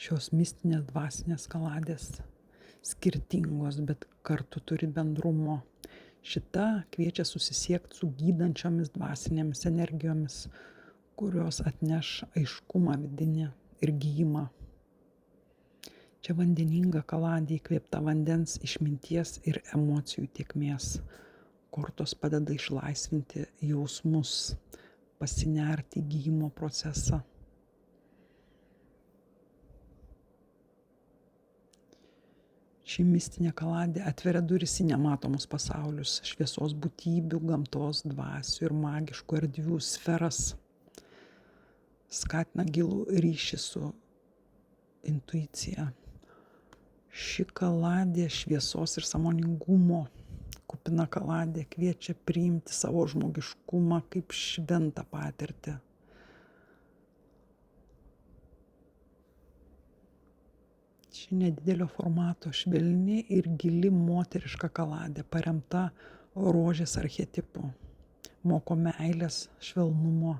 Šios mistinės dvasinės kaladės skirtingos, bet kartu turi bendrumo. Šita kviečia susisiekti su gydančiomis dvasinėmis energijomis, kurios atneš aiškumą vidinį ir gijimą. Čia vandeninga kaladė įkvėpta vandens, išminties ir emocijų tėkmės. Kortos padeda išlaisvinti jausmus, pasinerti į gijimo procesą. Ši mistinė kaladė atveria duris į nematomus pasaulius, šviesos būtybių, gamtos, dvasių ir magiškų erdvių sferas. Skatina gilų ryšį su intuicija. Ši kaladė šviesos ir sąmoningumo kupina kaladė kviečia priimti savo žmogiškumą kaip šventą patirtį. Ši nedidelio formato švelni ir gili moteriška kaladė paremta rožės archetipu. Moko meilės, švelnumo